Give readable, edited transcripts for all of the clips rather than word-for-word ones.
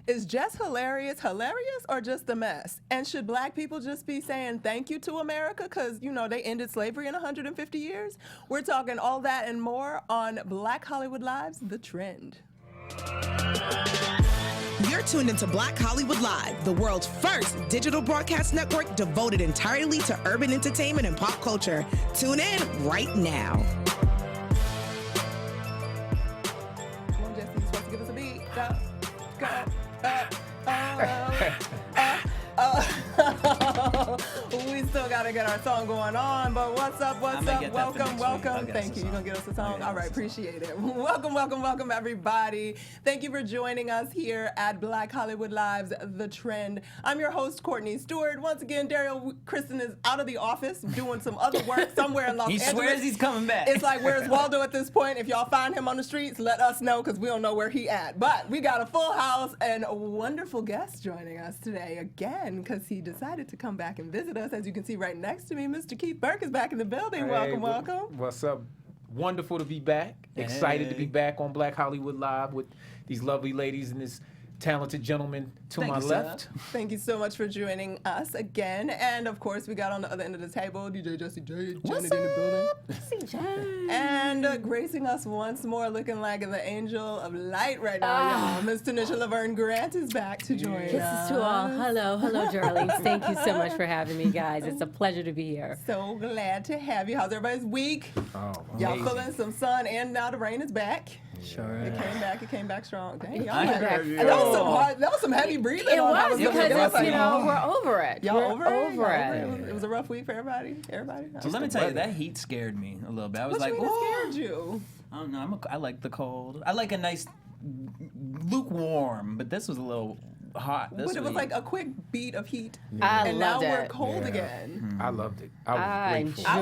Is Jess Hilarious or just a mess? And should black people just be saying thank you to America because, they ended slavery in 150 years? We're talking all that and more on Black Hollywood Live's The Trend. You're tuned into Black Hollywood Live, the world's first digital broadcast network devoted entirely to urban entertainment and pop culture. Tune in right now. Come on, Jesse, you're supposed to give us a beat. We still got to get our song going on, but what's up? Welcome. Thank you. You're going to get us a song? All right, appreciate it. Welcome, everybody. Thank you for joining us here at Black Hollywood Live's The Trend. I'm your host, Courtney Stewart. Once again, Derrial Christon is out of the office doing some other work somewhere in Los Angeles. He swears he's coming back. It's like, where's Waldo at this point? If y'all find him on the streets, let us know because we don't know where he at. But we got a full house and a wonderful guest joining us today again because he decided to come back and visit us. As you can see right next to me, Mr. Keith Burke is back in the building. Hey, Welcome. What's up? Wonderful to be back. Excited to be back on Black Hollywood Live with these lovely ladies and this talented gentleman to my left. Thank you so much for joining us again. And of course, we got on the other end of the table, DJ Jesse J, Janedy in the building. And gracing us once more, looking like the angel of light right now, y'all. Miss Tanisha Laverne Grant is back to join us. Kisses to all. Hello, darlings. Thank you so much for having me, guys. It's a pleasure to be here. So glad to have you. How's everybody's week? Y'all feeling some sun, and now the rain is back. Sure. It came back strong. Dang, y'all. That That was some heavy breathing. It was because it's, we're over it. Y'all we're over it. It was a rough week for everybody. So let me tell you, that heat scared me a little bit. I was What like, you mean it whoa. scared you? I don't know. I like the cold. I like a nice lukewarm, but this was a little hot. But it was like a quick beat of heat, I and now loved we're it. cold again. I loved it. I grateful. enjoyed I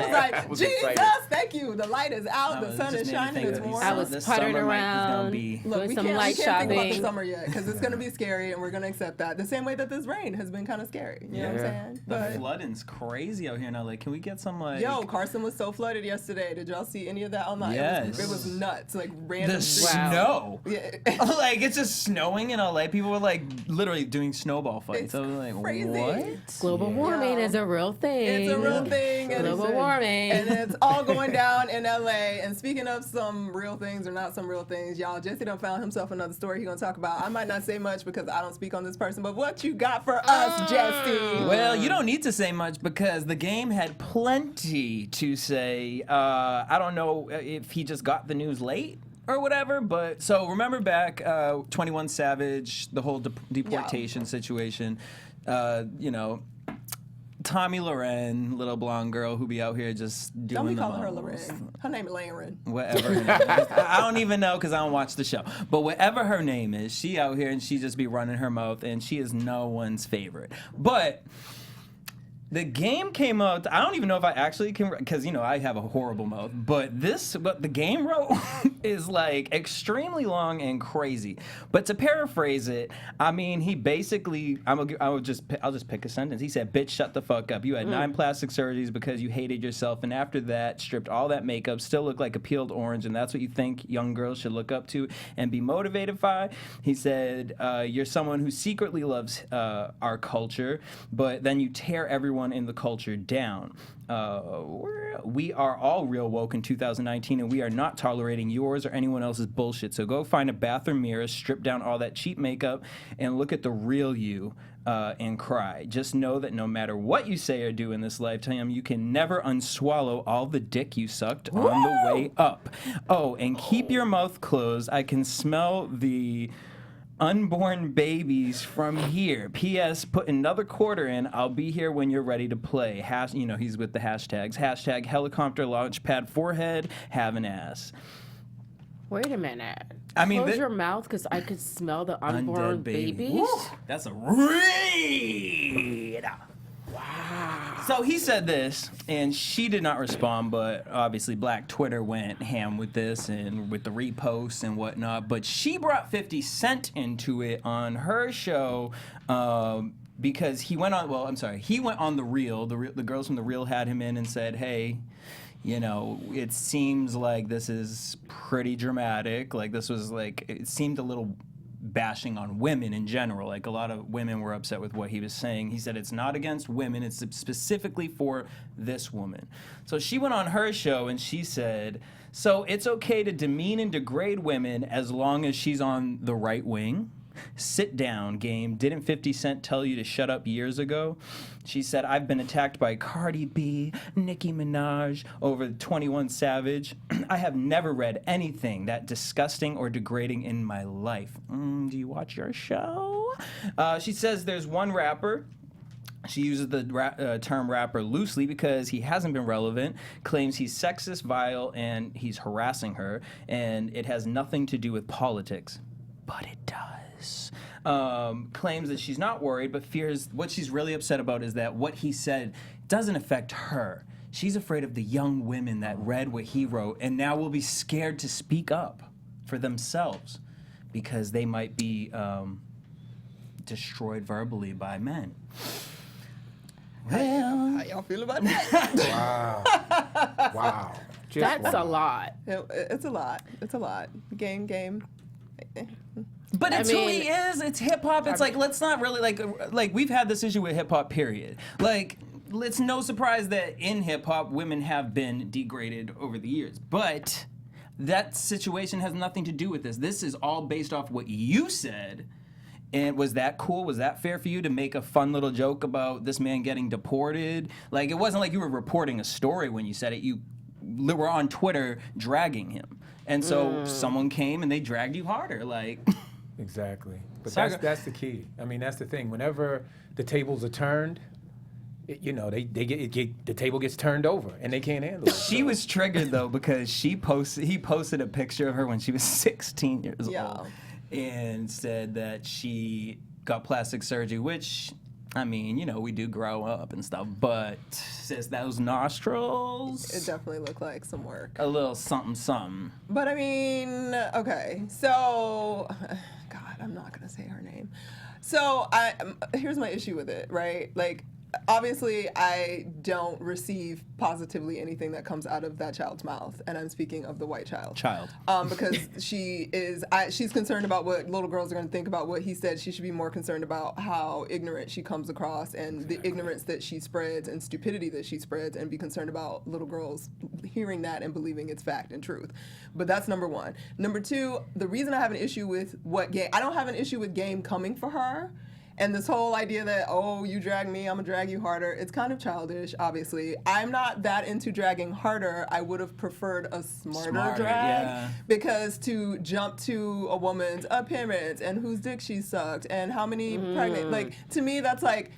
was like, I was Jesus, excited. thank you. The light is out, the sun is shining, it's warm. I was puttering around, Look, doing we some can't light think about the shopping. summer yet because it's going to be scary, and we're going to accept that. The same way that this rain has been kind of scary. You know what I'm saying? The flooding's crazy out here in LA. Can we get some like? Yo, Carson was so flooded yesterday. Did y'all see any of that online? Yes. It was nuts. Like random. The snow. Yeah. Like it's just snowing in LA. People were like literally doing snowball fights. It's I was like, crazy. what? Global warming is a real thing. It's a real thing. And Global warming. And it's all going down in LA. And speaking of some real things or not some real things, y'all, Jesse done found himself another story he's going to talk about. I might not say much because I don't speak on this person, but what you got for us, Jesse? Well, you don't need to say much because the game had plenty to say. I don't know if he just got the news late or whatever, but so remember back 21 Savage, the whole deportation situation, Tommy Loren, little blonde girl who be out here just doing Don't be the calling her most. Loren. Her name is Laren. Whatever her name is. I don't even know because I don't watch the show. But whatever her name is, she out here and she just be running her mouth, and she is no one's favorite. But the game came out. I don't even know if I actually can, because I have a horrible mouth. But what the game wrote is like extremely long and crazy. But to paraphrase it, I mean, he basically, I'll just pick a sentence. He said, "Bitch, shut the fuck up. You had 9 plastic surgeries because you hated yourself, and after that, stripped all that makeup, still look like a peeled orange, and that's what you think young girls should look up to and be motivated by." He said, "You're someone who secretly loves our culture, but then you tear everyone in the culture down. We are all real woke in 2019, and we are not tolerating yours or anyone else's bullshit. So go find a bathroom mirror, strip down all that cheap makeup, and look at the real you and cry. Just know that no matter what you say or do in this lifetime, you can never unswallow all the dick you sucked on the way up. Oh, and keep your mouth closed. I can smell the unborn babies from here. P.S. Put another quarter in. I'll be here when you're ready to play." He's with the hashtags. Hashtag helicopter launchpad forehead, have an ass. Wait a minute. I mean, Close your mouth because I could smell the unborn babies. Woo! That's a read. Wow. So he said this, and she did not respond, but obviously Black Twitter went ham with this and with the reposts and whatnot. But she brought 50 Cent into it on her show because he went on, he went on The Real. The girls from The Real had him in and said, "Hey, it seems like this is pretty dramatic. Like this was like, it seemed a little bashing on women in general. Like, a lot of women were upset with what he was saying. He said it's not against women, it's specifically for this woman. So she went on her show and she said, so it's okay to demean and degrade women as long as she's on the right wing? Sit down, game. Didn't 50 Cent tell you to shut up years ago? She said, I've been attacked by Cardi B, Nicki Minaj, over 21 Savage. I have never read anything that disgusting or degrading in my life. Do you watch your show? She says there's one rapper. She uses the term rapper loosely because he hasn't been relevant, claims he's sexist, vile, and he's harassing her, and it has nothing to do with politics. But it does. Claims that she's not worried, but fears what she's really upset about is that what he said doesn't affect her. She's afraid of the young women that read what he wrote and now will be scared to speak up for themselves because they might be destroyed verbally by men. Well, how y'all feel about that? Wow. That's a lot. It's a lot. It's a lot. Game. But it's who he is. It's hip hop. It's like, let's not really like we've had this issue with hip hop, period. Like, it's no surprise that in hip hop, women have been degraded over the years. But that situation has nothing to do with this. This is all based off what you said. And was that cool? Was that fair for you to make a fun little joke about this man getting deported? Like, it wasn't like you were reporting a story when you said it. You were on Twitter dragging him. And so someone came and they dragged you harder. Like, exactly. But that's the key. I mean, that's the thing. Whenever the tables are turned, the table gets turned over and they can't handle it. She was triggered though because he posted a picture of her when she was 16 years old and said that she got plastic surgery, which, I mean, we do grow up and stuff, but says those nostrils, it definitely looked like some work. A little something. But I mean, okay, so, God, I'm not gonna say her name. So here's my issue with it, right? Like, obviously, I don't receive positively anything that comes out of that child's mouth, and I'm speaking of the white child. Because she's concerned about what little girls are going to think about what he said. She should be more concerned about how ignorant she comes across and the ignorance that she spreads and stupidity that she spreads, and be concerned about little girls hearing that and believing it's fact and truth. But that's number one. Number two, the reason I have an issue with I don't have an issue with Game coming for her. And this whole idea that, oh, you drag me, I'm going to drag you harder, it's kind of childish, obviously. I'm not that into dragging harder. I would have preferred a smarter drag. Because to jump to a woman's appearance and whose dick she sucked and how many pregnant, like, to me, that's like,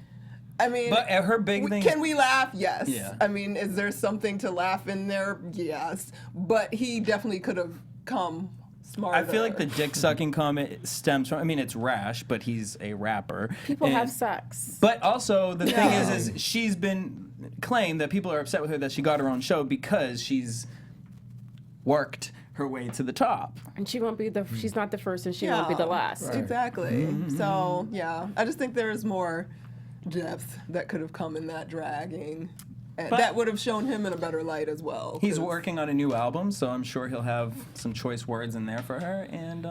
I mean, but her big thing can we laugh? Yes. Yeah. I mean, is there something to laugh in there? Yes. But he definitely could have come smarter. I feel like the dick sucking comment stems from, I mean, it's rash, but he's a rapper. People have sex. But also, the thing is she's been claimed that people are upset with her that she got her own show because she's worked her way to the top. And she won't be she's not the first and she won't be the last. Right. Exactly. So, I just think there's more depth that could have come in that dragging. But that would have shown him in a better light as well. He's working on a new album, so I'm sure he'll have some choice words in there for her. And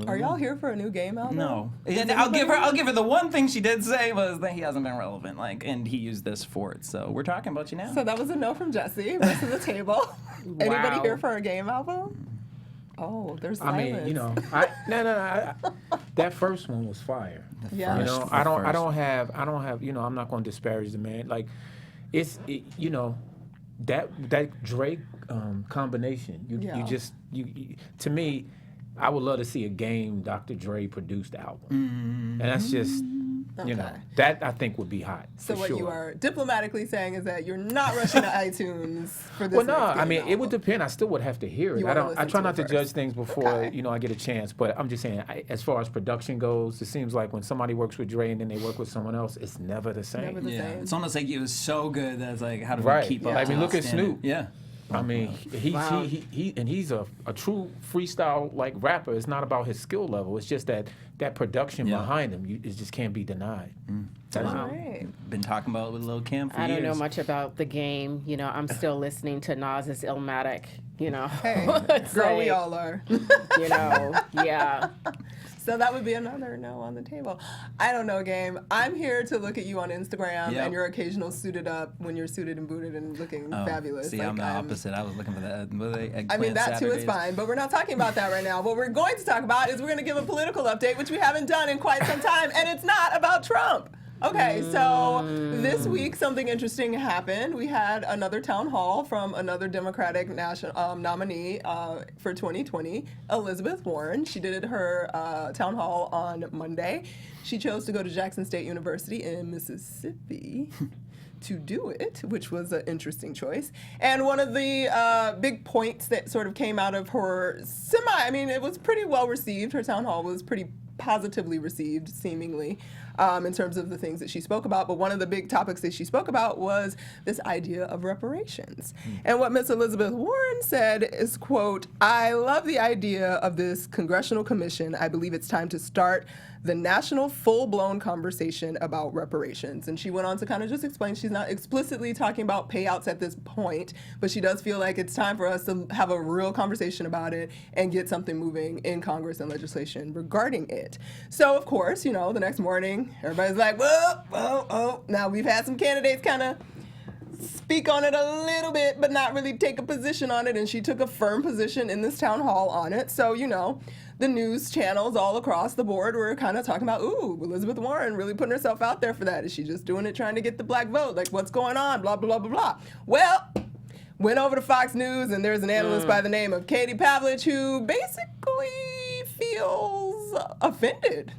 are y'all here for a new Game album? No. And I'll give her the one thing she did say was that he hasn't been relevant, and he used this for it. So we're talking about you now. So that was a no from Jesse. Rest of the table. Wow. Anybody here for a Game album? Oh, there's silence. I mean, no. That first one was fire. Yeah. I don't have. I'm not going to disparage the man. Like, that Drake combination. You to me, I would love to see a Game Dr. Dre produced album, and that's just. That I think would be hot. So what you are diplomatically saying is that you're not rushing to iTunes for this. Well, no, I mean it would depend. I still would have to hear it. I try not to judge things before I get a chance. But I'm just saying, as far as production goes, it seems like when somebody works with Dre and then they work with someone else, it's never the same. Never the same. It's almost like it was so good that it's like, how do we keep up? I mean, look at Snoop. Yeah. I mean, he's a true freestyle rapper. It's not about his skill level. It's just that production behind him. It just can't be denied. Been talking about it with Lil Kim for years. I don't know much about the Game. I'm still listening to Nas's Illmatic. Hey, girl, we all are. Yeah. So that would be another no on the table. I don't know, Game. I'm here to look at you on Instagram and your occasional suited up when you're suited and booted and looking fabulous. See, I'm the opposite. I was looking for that. I mean, that too is fine, but we're not talking about that right now. What we're going to talk about is we're going to give a political update, which we haven't done in quite some time, and it's not about Trump. Okay, so this week something interesting happened. We had another town hall from another Democratic national nominee for 2020, Elizabeth Warren. She did her town hall on Monday. She chose to go to Jackson State University in Mississippi to do it, which was an interesting choice. And one of the big points that sort of came out of her it was pretty well received. Her town hall was pretty positively received, seemingly, in terms of the things that she spoke about. But one of the big topics that she spoke about was this idea of reparations. And what Miss Elizabeth Warren said is, quote, "I love the idea of this congressional commission. I believe it's time to start the national full-blown conversation about reparations." And she went on to kind of just explain she's not explicitly talking about payouts at this point, but she does feel like it's time for us to have a real conversation about it and get something moving in Congress and legislation regarding it. So, of course, the next morning, everybody's like, whoa. Now, we've had some candidates kind of speak on it a little bit, but not really take a position on it, and she took a firm position in this town hall on it. So, the news channels all across the board were kind of talking about, ooh, Elizabeth Warren really putting herself out there for that. Is she just doing it trying to get the black vote? Like, what's going on? Blah, blah, blah, blah, blah. Well, went over to Fox News, and there's an analyst by the name of Katie Pavlich who basically feels offended,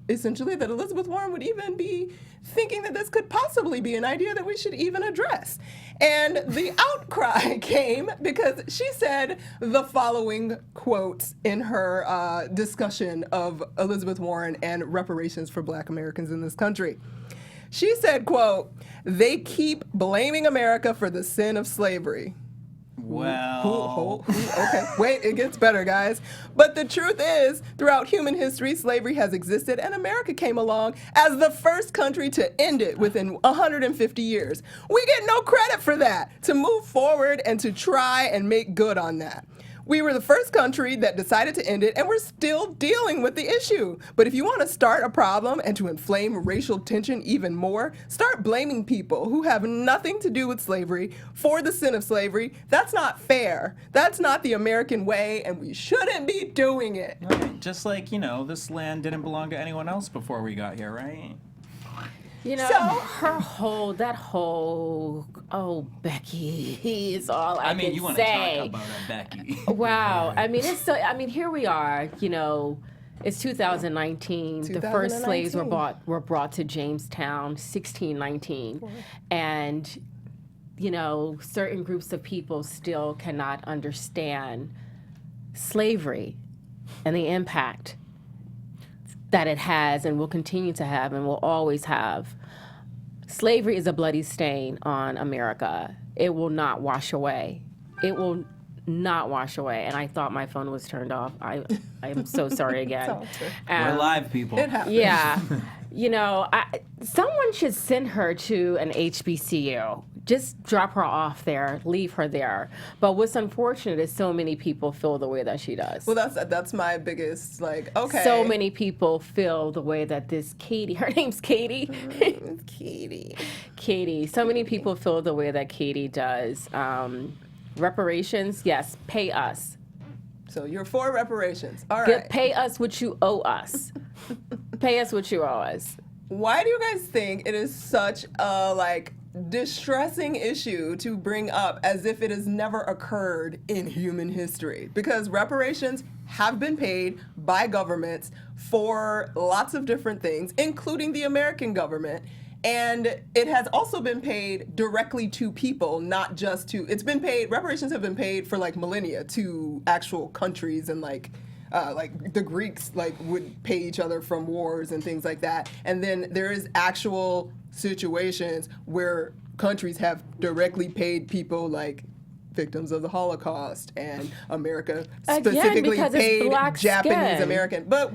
essentially, that Elizabeth Warren would even be thinking that this could possibly be an idea that we should even address. And the outcry came because she said the following quotes in her discussion of Elizabeth Warren and reparations for Black Americans in this country. She said, quote, "They keep blaming America for the sin of slavery." Well, okay, wait, it gets better, guys. But the truth is, throughout human history, slavery has existed, and America came along as the first country to end it within 150 years. We get no credit for that, to move forward and to try and make good on that. We were the first country that decided to end it, and we're still dealing with the issue. But if you want to start a problem and to inflame racial tension even more, start blaming people who have nothing to do with slavery for the sin of slavery. That's not fair. That's not the American way, and we shouldn't be doing it. Right. Just like, this land didn't belong to anyone else before we got here, right? Becky is all I can say. You want to talk about Becky. Wow. Here we are, it's 2019. The first slaves were brought to Jamestown, 1619. Cool. And, certain groups of people still cannot understand slavery and the impact that it has and will continue to have and will always have. Slavery is a bloody stain on America. It will not wash away. It will not wash away. And I thought my phone was turned off. I am so sorry again. We're live, people. It happens. Yeah. Someone should send her to an HBCU. Just drop her off there, leave her there. But what's unfortunate is so many people feel the way that she does. Well, that's my biggest, okay. So many people feel the way that this Katie, her name's Katie. It's Katie. Katie. So many people feel the way that Katie does. Reparations, yes, pay us. So you're for reparations. All right. Pay us what you owe us. Pay us what you owe us. Why do you guys think it is such a, distressing issue to bring up as if it has never occurred in human history? Because reparations have been paid by governments for lots of different things, including the American government. And it has also been paid directly to people, not just to, reparations have been paid for millennia to actual countries and the Greeks would pay each other from wars and things like that. And then there is actual situations where countries have directly paid people victims of the Holocaust, and America Again, specifically because it's paid black Japanese skin. American. But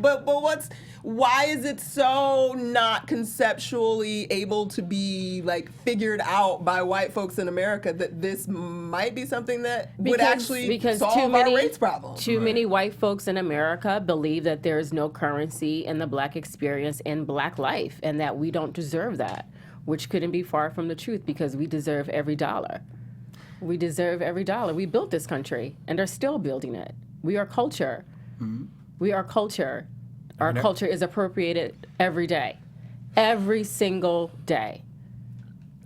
why is it so not conceptually able to be like figured out by white folks in America that this might be something that would actually solve our race problem? Too many white folks in America believe that there is no currency in the black experience in black life, and that we don't deserve that, which couldn't be far from the truth, because we deserve every dollar. We deserve every dollar. We built this country and are still building it. We are culture. Mm-hmm. We are culture. Our culture is appropriated every day, every single day.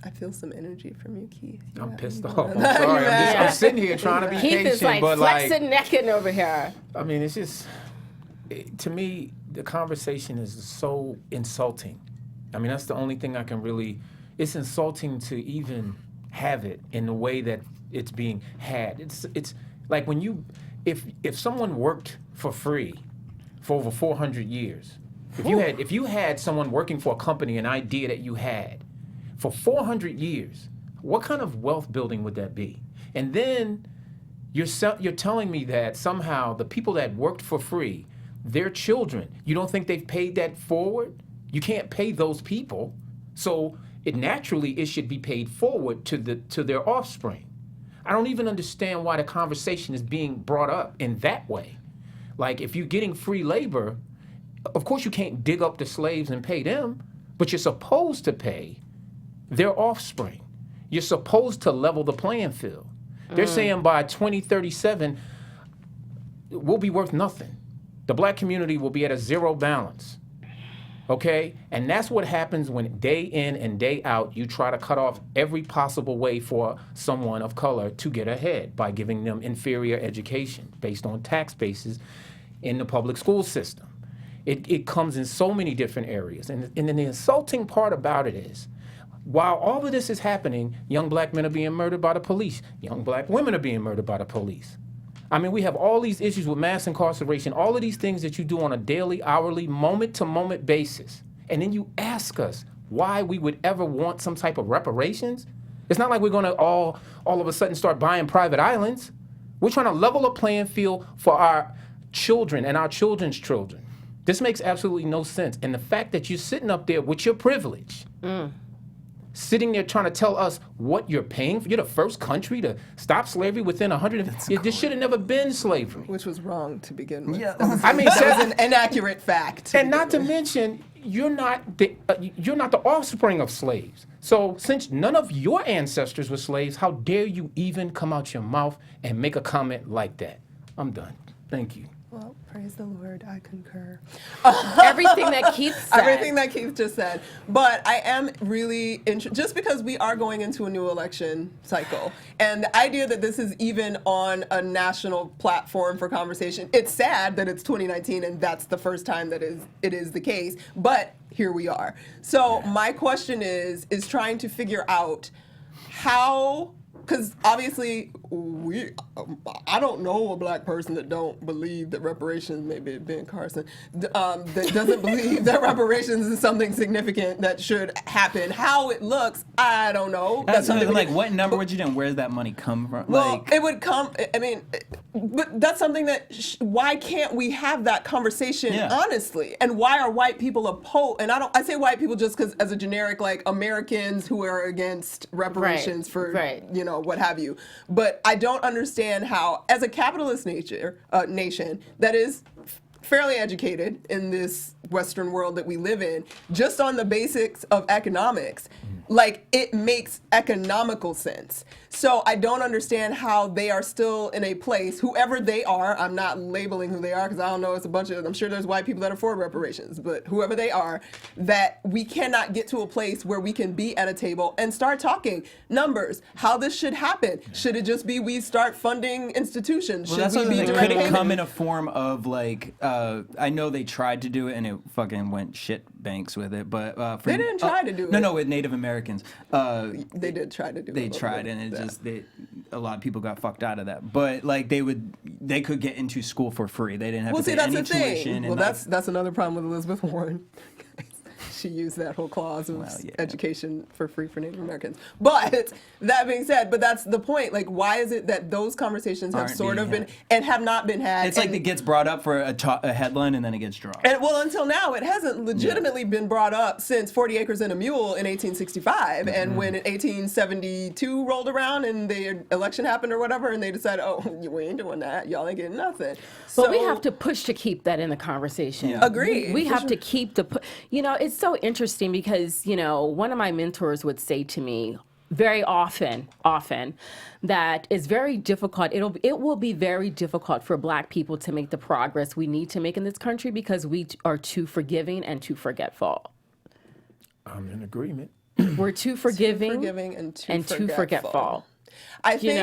I feel some energy from you, Keith. I'm pissed off. I'm sorry. I'm sitting here trying to be Keith patient, is like but flexing necking over here. I mean, it's just, to me, the conversation is so insulting. I mean, that's the only thing I can really. It's insulting to even have it in the way that it's being had. It's like when if someone worked for free for over 400 years, if you had someone working for a company, an idea that you had for 400 years, what kind of wealth building would that be? And then you're telling me that somehow the people that worked for free, their children, you don't think they've paid that forward? You can't pay those people, so it should be paid forward to their offspring. I don't even understand why the conversation is being brought up in that way. Like, if you're getting free labor, of course you can't dig up the slaves and pay them, but you're supposed to pay their offspring. You're supposed to level the playing field. They're saying by 2037, we'll be worth nothing. The black community will be at a zero balance. Okay? And that's what happens when day in and day out you try to cut off every possible way for someone of color to get ahead by giving them inferior education based on tax bases in the public school system. It comes in so many different areas. And then the insulting part about it is, while all of this is happening, young black men are being murdered by the police. Young black women are being murdered by the police. I mean, we have all these issues with mass incarceration, all of these things that you do on a daily, hourly, moment-to-moment basis. And then you ask us why we would ever want some type of reparations? It's not like we're going to all of a sudden start buying private islands. We're trying to level a playing field for our children and our children's children. This makes absolutely no sense. And the fact that you're sitting up there with your privilege, sitting there trying to tell us what you're paying for. You're the first country to stop slavery within 100. This should have never been slavery. Which was wrong to begin with. Yeah. I mean, that was an inaccurate fact. And not to mention, you're not the offspring of slaves. So since none of your ancestors were slaves, how dare you even come out your mouth and make a comment like that? I'm done. Thank you. Well, praise the Lord, I concur. Everything that Keith said. Everything that Keith just said. But I am really just because we are going into a new election cycle, and the idea that this is even on a national platform for conversation, it's sad that it's 2019 and that's the first time that it is the case, but here we are. So my question is trying to figure out how, because obviously I don't know a black person that don't believe that reparations, maybe Ben Carson, that doesn't believe that reparations is something significant that should happen. How it looks, I don't know. That's something like, what number would you do? Where does that money come from? Well, it would come, I mean, but that's something that, why can't we have that conversation honestly? And why are white people opposed? And I say white people just because as a generic, like Americans who are against reparations for, what have you. But I don't understand how, as a capitalist nation that is fairly educated in this Western world that we live in, just on the basics of economics, like, it makes economical sense. So I don't understand how they are still in a place, whoever they are, I'm not labeling who they are because I don't know, it's a bunch of, I'm sure there's white people that are for reparations, but whoever they are, that we cannot get to a place where we can be at a table and start talking numbers, how this should happen. Should it just be we start funding institutions? Well, Should we be direct could it payment? come in a form of like, I know they tried to do it and it fucking went shit banks with it, but they didn't try to do it. No, with Native Americans. They did try to do it. They tried, and it just a lot of people got fucked out of that. But like they could get into school for free. They didn't have to pay any tuition. Well, that's another problem with Elizabeth Warren. she used that whole clause of education for free for Native Americans. But that being said, that's the point. Like, why is it that those conversations have sort of been and have not been had? It's like it gets brought up for a headline and then it gets dropped. And well, until now, it hasn't legitimately been brought up since 40 Acres and a Mule in 1865. And when 1872 rolled around and the election happened or whatever, and they decided, oh, we ain't doing that. Y'all ain't getting nothing. But we have to push to keep that in the conversation. Yeah. Agreed. We have to keep it's so interesting because, one of my mentors would say to me very often, that it's very difficult. It will be very difficult for Black people to make the progress we need to make in this country because we are too forgiving and too forgetful. I'm in agreement. We're too forgiving, and too forgetful. I think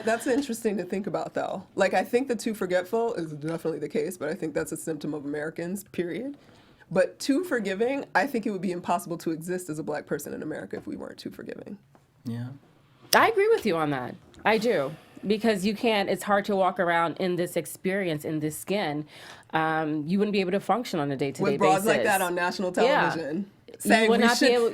that's interesting to think about, though. Like, I think the too forgetful is definitely the case, but I think that's a symptom of Americans, period. But too forgiving, I think it would be impossible to exist as a Black person in America if we weren't too forgiving. Yeah. I agree with you on that. I do. Because it's hard to walk around in this experience, in this skin. You wouldn't be able to function on a day-to-day basis. With broads like that on national television. Yeah. Saying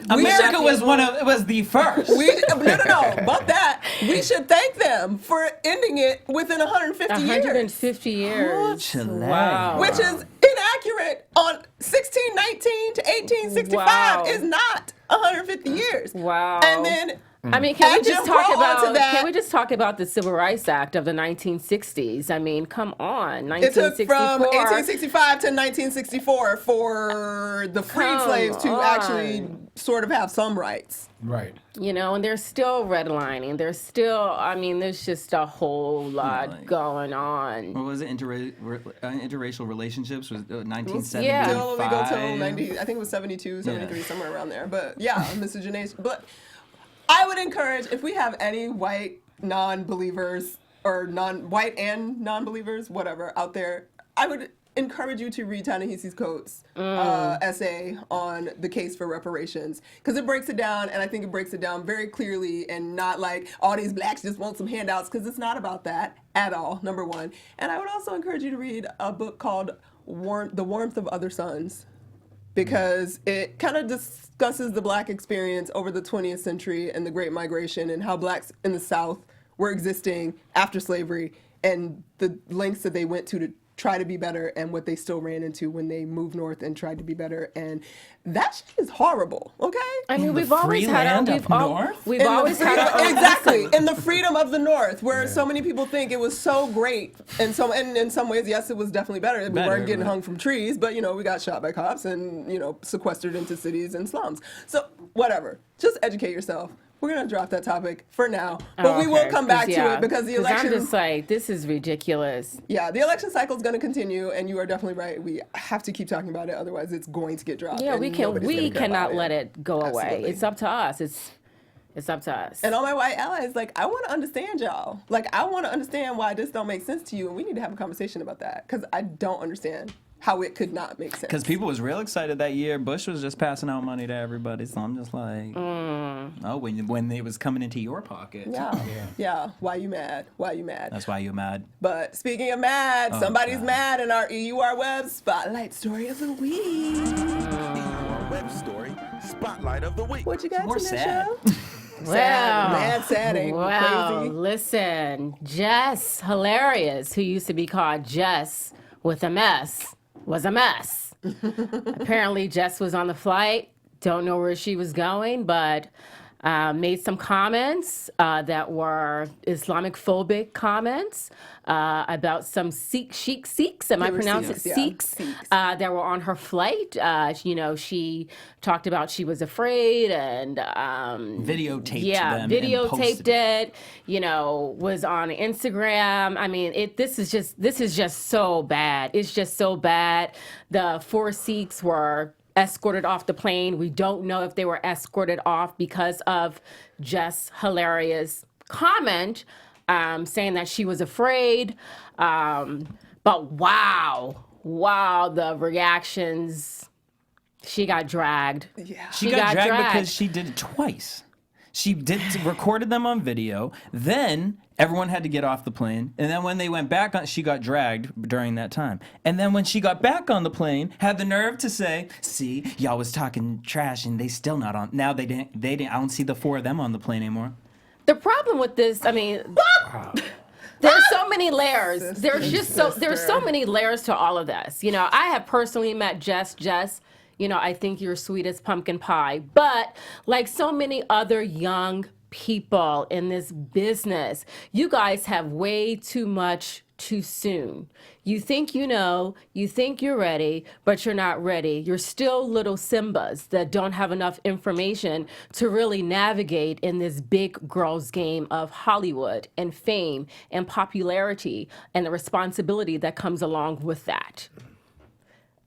America was the first. No. But that we should thank them for ending it within 150 years. 150 years. Wow. Which is inaccurate on 1619 to 1865 is not 150 years. Wow. And then can we just talk about the Civil Rights Act of the 1960s? I mean, come on, 1964. It took from 1865 to 1964 for the freed slaves to actually sort of have some rights. Right. And there's still redlining. There's just a whole lot going on. What was it? Interracial relationships was 1975. Yeah. Till we go till 90. I think it was 72, 73, somewhere around there. But yeah, miscegenation. But I would encourage, if we have any white non-believers or white and non-believers, whatever, out there, I would encourage you to read Ta-Nehisi's Coates' essay on the case for reparations, because it breaks it down, and I think it breaks it down very clearly and not like all these Blacks just want some handouts, because it's not about that at all, number one. And I would also encourage you to read a book called The Warmth of Other Suns, because it kind of discusses the Black experience over the 20th century and the Great Migration and how Blacks in the South were existing after slavery and the lengths that they went to try to be better and what they still ran into when they moved north and tried to be better. And that shit is horrible, okay? I mean, we've always had our exactly, in the freedom of the North, where so many people think it was so great. And in some ways, yes, it was definitely better. We weren't getting hung from trees, but, we got shot by cops and, sequestered into cities and slums. So, whatever. Just educate yourself. We're going to drop that topic for now, but we will come back to it because the election... I'm just like, this is ridiculous. Yeah, the election cycle is going to continue, and you are definitely right. We have to keep talking about it, otherwise it's going to get dropped. Yeah, we cannot let it go away. It's up to us. It's up to us. And all my white allies, I want to understand y'all. I want to understand why this don't make sense to you, and we need to have a conversation about that, because I don't understand how it could not make sense. Because people was real excited that year. Bush was just passing out money to everybody, so I'm just like, oh, when it was coming into your pocket. Yeah. Why you mad? That's why you're mad. But speaking of mad, somebody's mad in our EUR Web Spotlight Story of the Week. EUR Web Story Spotlight of the Week. What you got, More Tanisha? sad. Sad, ain't crazy. Listen, Jess Hilarious, who used to be called Jess with a mess, was a mess. Apparently, Jess was on the flight. Don't know where she was going, but made some comments that were Islamic phobic comments about some Sikhs. Am I pronouncing it Sikhs? That were on her flight. She talked about she was afraid and videotaped them. Videotaped it. Was on Instagram. I mean, this is just so bad. It's just so bad. The 4 Sikhs were escorted off the plane. We don't know if they were escorted off because of Jess Hilarious' comment saying that she was afraid. But wow, the reactions. She got dragged. Yeah. She got dragged because she did it twice. She recorded them on video. Then everyone had to get off the plane. And then when they went back on, she got dragged during that time. And then when she got back on the plane, had the nerve to say, see, y'all was talking trash and they still not on. Now they didn't, I don't see the 4 of them on the plane anymore. The problem with this, I mean, there's so many layers. There's so many layers to all of this. You know, I have personally met Jess, you know, I think you're sweet as pumpkin pie. But like so many other young people in this business, you guys have way too much too soon. You think you know, you think you're ready, but you're not ready. You're still little Simbas that don't have enough information to really navigate in this big girls game of Hollywood and fame and popularity and the responsibility that comes along with that.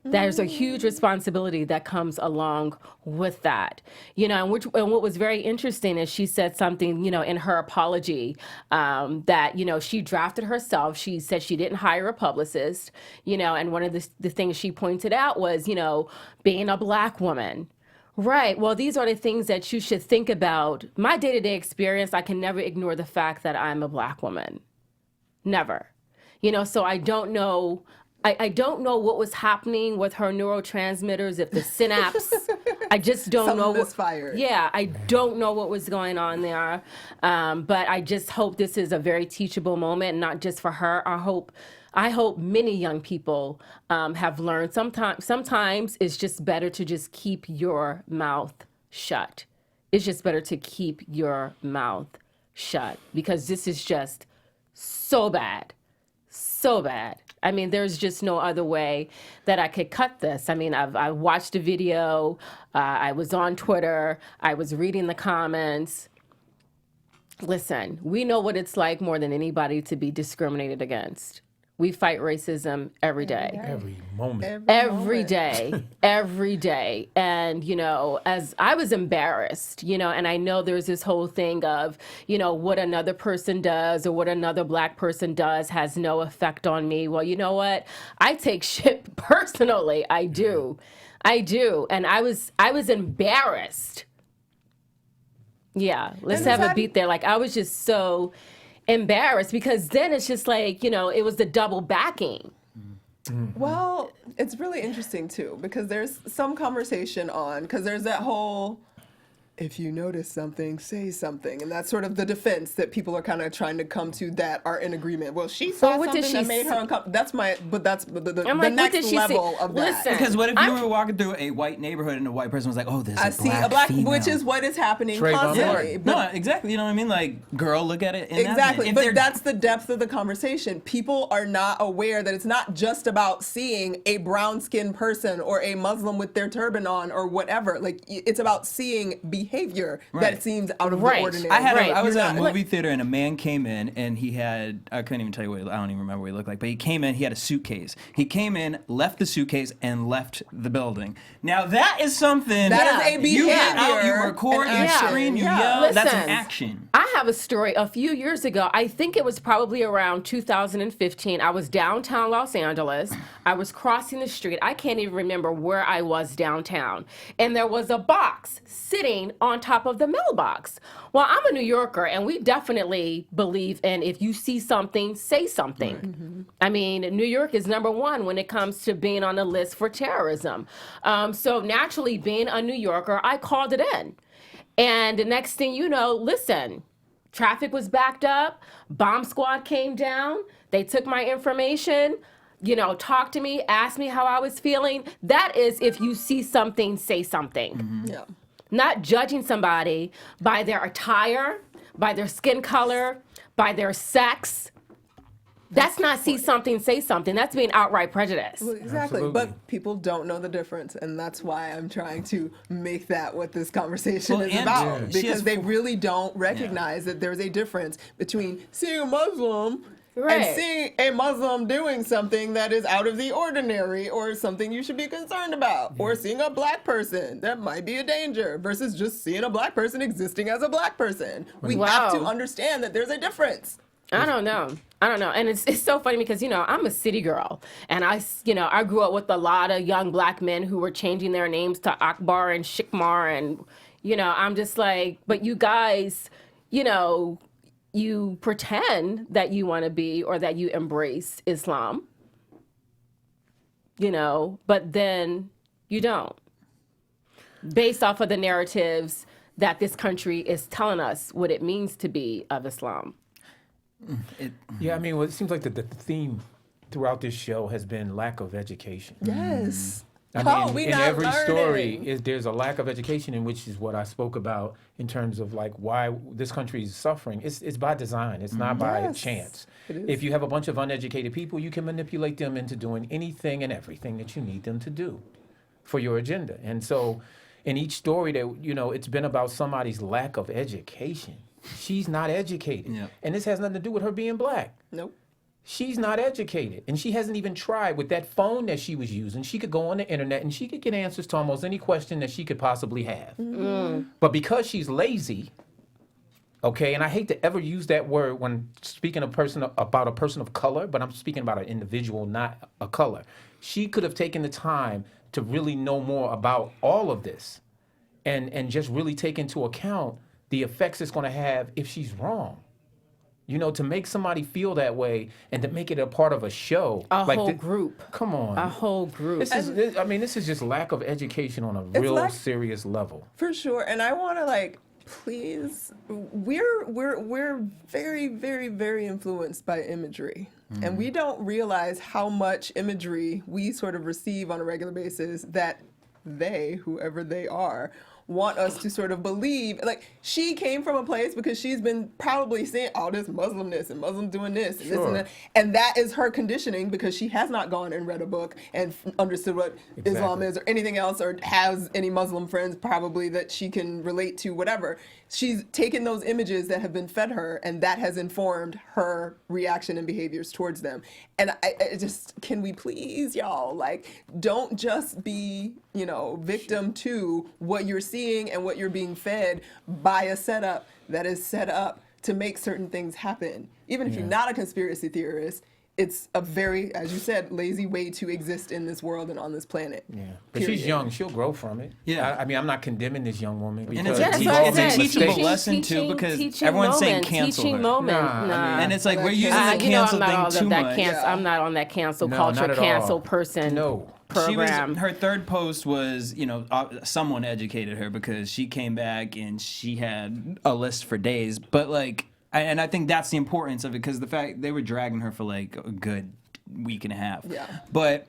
There's a huge responsibility that comes along with that, you know, and what was very interesting is she said something, you know, in her apology that, you know, she drafted herself. She said she didn't hire a publicist, you know, and one of the things she pointed out was, you know, being a Black woman. Right. Well, these are the things that you should think about. My day-to-day experience, I can never ignore the fact that I'm a Black woman. Never. You know, so I don't know. I don't know what was happening with her neurotransmitters, if the synapse, I just don't know. Misfired. Yeah, I don't know what was going on there. But I just hope this is a very teachable moment, not just for her. I hope many young people have learned sometimes it's just better to just keep your mouth shut. It's just better to keep your mouth shut because this is just so bad. So bad. I mean, there's just no other way that I could cut this. I mean, I watched a video. I was on Twitter. I was reading the comments. Listen, we know what it's like more than anybody to be discriminated against. We fight racism every day. Every moment. Every day. Every day. And, you know, as I was embarrassed, you know, and I know there's this whole thing of, you know, what another person does or what another Black person does has no effect on me. Well, you know what? I take shit personally. I do. And I was embarrassed. Yeah. Let's have a beat there. Like, I was just so embarrassed because then it's just like, you know, it was the double backing. Well, it's really interesting too because there's some conversation on because there's that whole if you notice something, say something, and that's sort of the defense that people are kind of trying to come to that are in agreement. Well, she saw something that made her uncomfortable. That's the like, next level of that. Listen, because what if you were walking through a white neighborhood and a white person was like, "Oh, there's a black female," which is what is happening constantly. Yeah. No, exactly. You know what I mean? Like, girl, look at it. Exactly, but that's the depth of the conversation. People are not aware that it's not just about seeing a brown-skinned person or a Muslim with their turban on or whatever. Like, it's about seeing behavior that seems out of the ordinary. I was at a movie theater and a man came in and he had, I couldn't even tell you I don't even remember what he looked like, but he came in, he had a suitcase. He came in, left the suitcase, and left the building. Now that is something that is a behavior. You get out, you record, you scream, you yell. Listen, that's an action. I have a story a few years ago. I think it was probably around 2015. I was downtown Los Angeles. I was crossing the street. I can't even remember where I was downtown. And there was a box sitting on top of the mailbox. Well, I'm a New Yorker, and we definitely believe in if you see something, say something. Right. Mm-hmm. I mean, New York is number one when it comes to being on the list for terrorism. So naturally, being a New Yorker, I called it in. And the next thing you know, listen, traffic was backed up, bomb squad came down, they took my information, you know, talked to me, asked me how I was feeling. That is if you see something, say something. Mm-hmm. Yeah. Not judging somebody by their attire, by their skin color, by their sex. That's not see something, say something. That's being outright prejudice. Well, exactly. Absolutely. But people don't know the difference. And that's why I'm trying to make that what this conversation is about. Yeah. Because they really don't recognize that there's a difference between seeing a Muslim and seeing a Muslim doing something that is out of the ordinary or something you should be concerned about. Or seeing a black person that might be a danger versus just seeing a black person existing as a black person. We have to understand that there's a difference. I don't know. And it's so funny because, you know, I'm a city girl and I grew up with a lot of young black men who were changing their names to Akbar and Shikmar and, You know, I'm just like, but you guys, you know, you pretend that you want to be or that you embrace Islam, you know, but then you don't. Based off of the narratives that this country is telling us what it means to be of Islam. Yeah, I mean, well, it seems like the theme throughout this show has been lack of education. Yes. I mean, in every story, there's a lack of education, in which is what I spoke about in terms of like why this country is suffering. It's by design. It's not by chance. If you have a bunch of uneducated people, you can manipulate them into doing anything and everything that you need them to do for your agenda. And so in each story that, you know, it's been about somebody's lack of education. She's not educated. Yep. And this has nothing to do with her being black. Nope. She's not educated, and she hasn't even tried with that phone that she was using. She could go on the internet and she could get answers to almost any question that she could possibly have. But because she's lazy, okay, and I hate to ever use that word when speaking about a person of color, but I'm speaking about an individual, not a color. She could have taken the time to really know more about all of this and just really take into account the effects it's going to have if she's wrong. You know, to make somebody feel that way and to make it a part of a show. A whole group. Come on. A whole group. This is just lack of education on a real serious level. For sure. And I want to, like, please, we're very, very, very influenced by imagery. And we don't realize how much imagery we sort of receive on a regular basis that they, whoever they are, want us to sort of believe. Like, she came from a place because she's been probably seeing all this Muslimness and Muslims doing this and this and that. And that is her conditioning because she has not gone and read a book and understood what Islam is or anything else, or has any Muslim friends probably that she can relate to, whatever. She's taken those images that have been fed her, and that has informed her reaction and behaviors towards them. And I just, can we please, y'all, like, don't just be, you know, victim to what you're seeing and what you're being fed by a setup that is set up to make certain things happen. Even if you're not a conspiracy theorist, it's a very, as you said, lazy way to exist in this world and on this planet. Yeah, but she's young. She'll grow from it. Yeah, I mean, I'm not condemning this young woman. And it's a teachable lesson too, because everyone's saying cancel her. Nah. And it's like we're using the cancel thing too much. I'm not on that cancel culture, cancel person. No. Program. Her third post was, you know, someone educated her because she came back and she had a list for days, but like. And I think that's the importance of it, because the fact they were dragging her for like a good week and a half. Yeah. But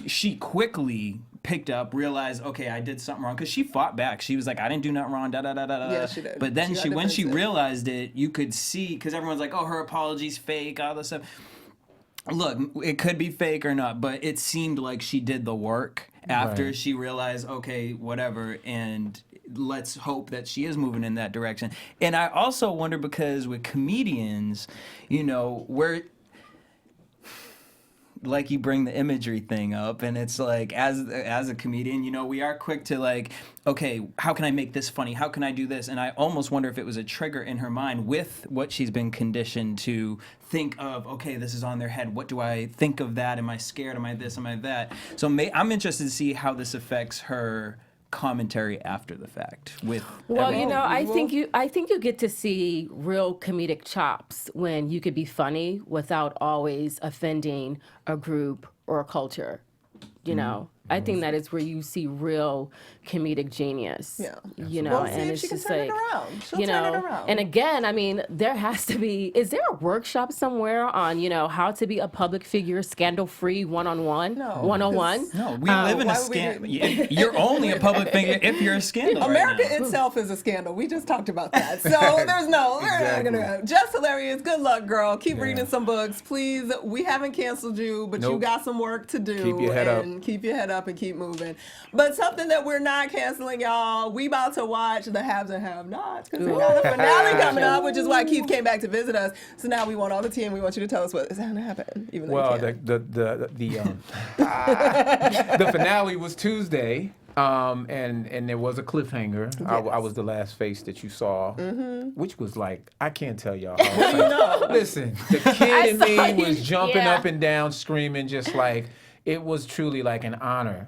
she quickly picked up, realized, okay, I did something wrong, because she fought back. She was like, I didn't do nothing wrong, Yeah, she did. But then when she realized it, you could see, because everyone's like, oh, her apology's fake, all this stuff. Look, it could be fake or not, but it seemed like she did the work after she realized, okay, whatever, and let's hope that she is moving in that direction. And I also wonder, because with comedians, you know, we're like, you bring the imagery thing up, and it's like, as a comedian, you know, we are quick to like, okay, how can I make this funny? How can I do this? And I almost wonder if it was a trigger in her mind with what she's been conditioned to think of. Okay, this is on their head. What do I think of that? Am I scared? Am I this? Am I that? So I'm interested to see how this affects her commentary after the fact. I think you get to see real comedic chops when you could be funny without always offending a group or a culture. You know, I think that is where you see real comedic genius. Yeah, you know, and it's just like, you know, and again, I mean, there has to be. Is there a workshop somewhere on, you know, how to be a public figure, scandal-free, one-on-one, 101? No, we live in a scandal. You're only a public figure if you're a scandal. America itself is a scandal. We just talked about that. So there's no. We're not gonna. Jess Hilarious. Good luck, girl. Keep reading some books, please. We haven't canceled you, but you got some work to do. Keep your head up. Keep your head up and keep moving. But something that we're not canceling, y'all, we about to watch the haves and have-nots, because we got a finale coming up, which is why Keith came back to visit us. So now we want all the tea, and we want you to tell us what is going to happen. Even though the finale was Tuesday, and there was a cliffhanger. Yes. I was the last face that you saw, which was like, I can't tell y'all. Listen, the kid in me was jumping up and down, screaming, just like, it was truly like an honor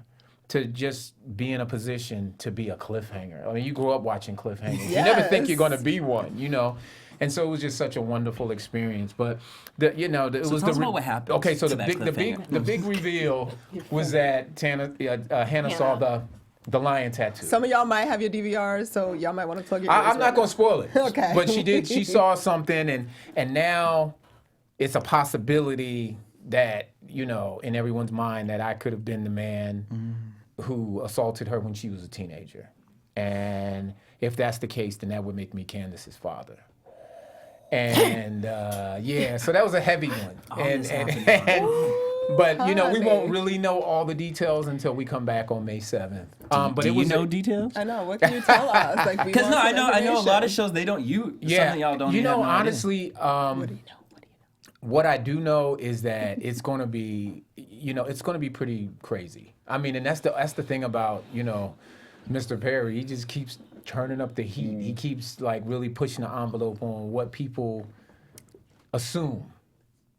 to just be in a position to be a cliffhanger. I mean, you grew up watching cliffhangers. You never think you're going to be one, you know. And so it was just such a wonderful experience. But it was tell us about what happened. Okay, so to the big reveal was that Hannah saw the lion tattoo. Some of y'all might have your DVRs, so y'all might want to plug it. I'm not going to spoil it. Okay. But she saw something, and now it's a possibility that, you know, in everyone's mind that I could have been the man who assaulted her when she was a teenager. And if that's the case, then that would make me Candace's father. And so that was a heavy one. But you know, we won't really know all the details until we come back on May 7th. But do you know details? I know. What can you tell us? Like, because I know a lot of shows they don't. Something y'all don't. You know, honestly, what do you know? What I do know is that it's going to be, you know, it's going to be pretty crazy. I mean, and that's the thing about, you know, Mr. Perry. He just keeps turning up the heat. He keeps like really pushing the envelope on what people assume.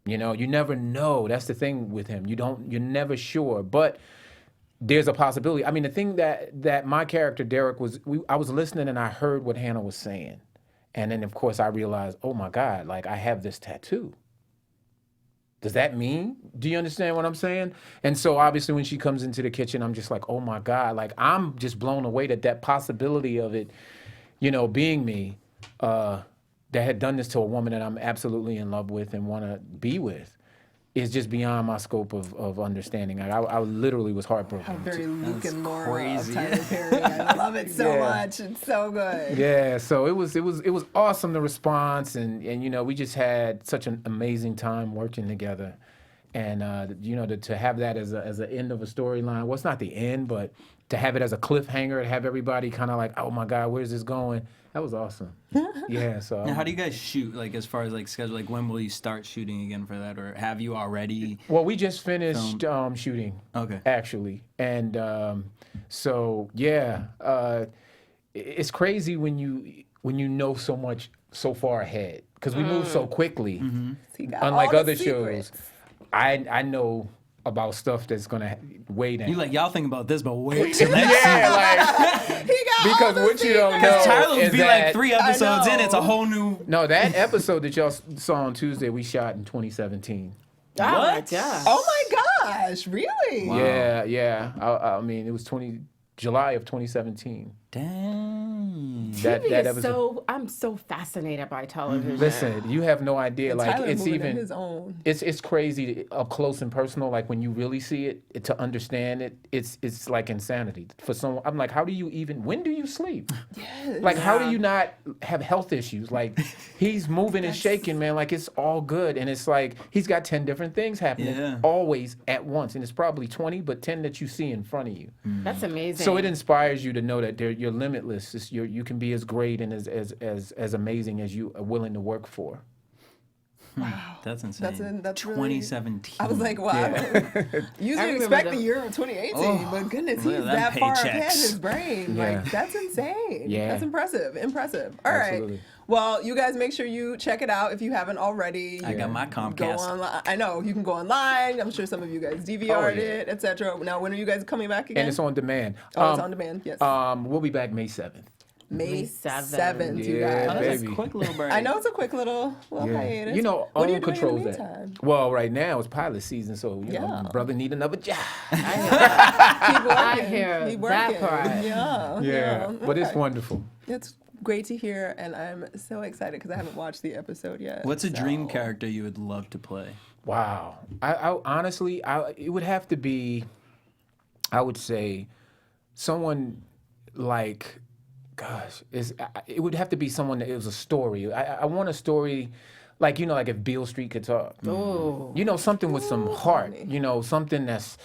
You know, you never know. That's the thing with him. You're never sure. But there's a possibility. I mean, the thing that my character Derek I was listening and I heard what Hannah was saying, and then of course I realized, oh my God, like I have this tattoo. Does that mean? Do you understand what I'm saying? And so obviously when she comes into the kitchen, I'm just like, oh my God, like I'm just blown away that possibility of it, you know, being me, that had done this to a woman that I'm absolutely in love with and want to be with, is just beyond my scope of understanding. I literally was heartbroken. How very Luke and Laura crazy. of Tyler Perry. I love it so much. It's so good. Yeah, so it was awesome, the response, and you know, we just had such an amazing time working together. And you know, to have that as an end of a storyline, well, it's not the end, but to have it as a cliffhanger, to have everybody kind of like, oh my God, where's this going? That was awesome. Yeah. So. Now, how do you guys shoot? Like, as far as like schedule, like when will you start shooting again for that, or have you already? Well, we just finished shooting. Okay. Actually, and so yeah, it's crazy when you know so much so far ahead because we move so quickly. Unlike other shows, I know about stuff that's gonna weigh down. You like y'all think about this, but wait till next season. Yeah, like because what you don't know Because Tyler would be that, like 3 episodes in, it's a whole new. No, that episode that y'all saw on Tuesday, we shot in 2017. Oh my gosh. Oh my gosh, really? Wow. Yeah. I mean, it was July of 2017. Dang. That TV episode. is so, I'm so fascinated by television. Listen, you have no idea. And like Tyler it's moving even in his own. It's crazy up close and personal. Like when you really see it to understand it, it's like insanity for someone. I'm like, how do you even? When do you sleep? Yes. Like how do you not have health issues? Like he's moving and shaking, man. Like it's all good, and it's like he's got 10 different things happening always at once, and it's probably 20, but 10 that you see in front of you. That's amazing. So it inspires you to know that you're limitless. You can be as great and as amazing as you are willing to work for. Wow. That's insane. That's 2017. I was like, wow. Usually expect the year of 2018, but goodness, he's that far ahead in his brain. Yeah. Like, that's insane. Yeah. That's impressive. All Absolutely. right. Well, you guys make sure you check it out if you haven't already. I got my Comcast. Go online. I know you can go online. I'm sure some of you guys DVR'd it, etc. Now, when are you guys coming back again? And it's on demand. Oh, it's on demand. Yes. We'll be back May 7th. May 7th, you Yeah, guys. Oh, that's baby. a quick little break. I know it's a quick little hiatus. You know, what are you OWN doing controls in the that. meantime? Well, right now it's pilot season, so you know, brother need another job. Keep working. I hear Keep that working. part. Yeah. But it's Okay. wonderful. It's great to hear, and I'm so excited because I haven't watched the episode yet. What's a dream character you would love to play? Wow. I honestly, it would have to be, I would say, someone like, gosh, it would have to be someone that it was a story. I want a story, like, you know, like if Beale Street could talk. Oh. You know, something with some heart. You know, something that's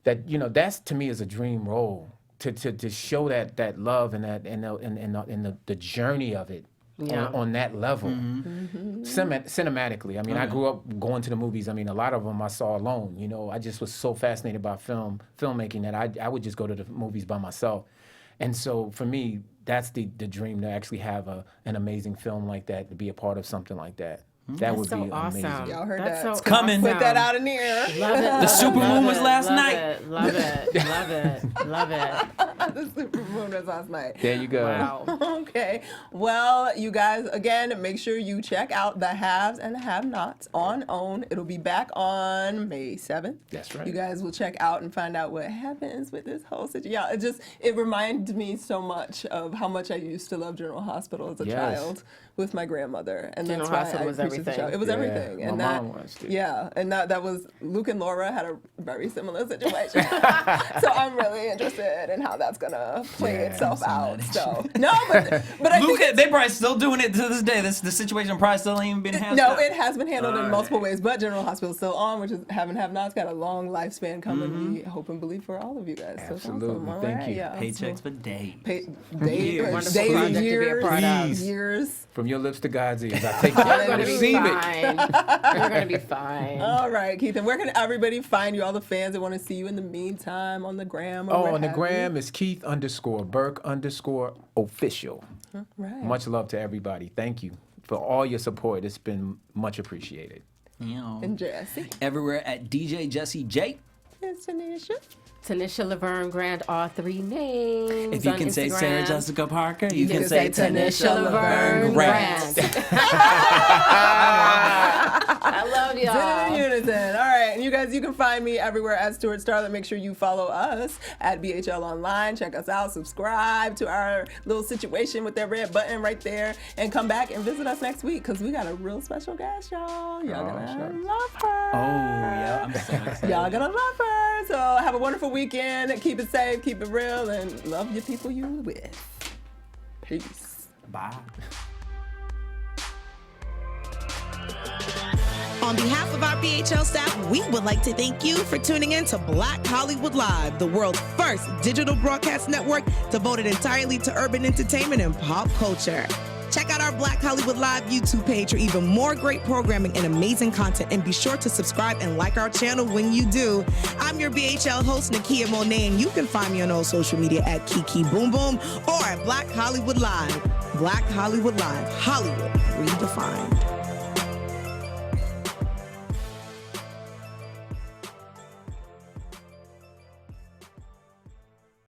to me is a dream role. To show that love and the journey of it on that level, cinematically. I mean, I grew up going to the movies. I mean, a lot of them I saw alone. You know, I just was so fascinated by filmmaking that I would just go to the movies by myself. And so for me, that's the dream, to actually have an amazing film like that, to be a part of something like that. That would so be awesome. amazing. Y'all heard That's that? so coming. Put that out in the air. Love it. The super moon was last love night. It, love it. Love it. Love it. The super moon was last night. There you go. Wow. Okay. Well, you guys, again, make sure you check out The Haves and the Have-Nots on OWN. It'll be back on May 7th. That's right. You guys will check out and find out what happens with this whole situation. Yeah, it reminds me so much of how much I used to love General Hospital as a child with my grandmother. And General that's why Hospital I was appreciate the everything. show. It was everything. And my mom watched it. Yeah, and that was, Luke and Laura had a very similar situation. So I'm really interested in how that's going to play itself out. So, no, but I Luke, think they probably still doing it to this day. The situation probably still ain't even been handled. no, it has been handled in multiple ways, but General Hospital is still on, which is have-nots, got a long lifespan coming. We hope and believe for all of you guys. Absolutely. So awesome. All Thank right, you. yeah. Paychecks for days. Wonderful Days, project to be a years, part of. years. From your lips to God's ears, I take You're that going and to be receive it. fine. You're going to be fine. All right, Keith, and where can everybody find you, all the fans that want to see you in the meantime on the gram? Or On the gram is Keith_Burke_official. Right. Much love to everybody. Thank you for all your support. It's been much appreciated. Yeah. And Jesse. Everywhere at DJ Jesse J. It's Tanisha. Tanisha, Laverne, Grant, all three names. If you on can say Instagram. Sarah Jessica Parker, you can can say say Tanisha Laverne Grant. Grant. I love y'all. In unison. All right, and you guys, you can find me everywhere at Stewart Starlet. Make sure you follow us at BHL Online. Check us out. Subscribe to our little situation with that red button right there, and come back and visit us next week because we got a real special guest, y'all. Y'all gonna love her. Oh, yeah, I'm so excited. Y'all gonna love her. So have a wonderful weekend. Keep it safe. Keep it real, and love your people you with. Peace. Bye. On behalf of our BHL staff, we would like to thank you for tuning in to Black Hollywood Live, the world's first digital broadcast network devoted entirely to urban entertainment and pop culture. Check out our Black Hollywood Live YouTube page for even more great programming and amazing content, and be sure to subscribe and like our channel when you do. I'm your BHL host, Nakia Monet, and you can find me on all social media at Kiki Boom Boom or at Black Hollywood Live. Black Hollywood Live, Hollywood redefined.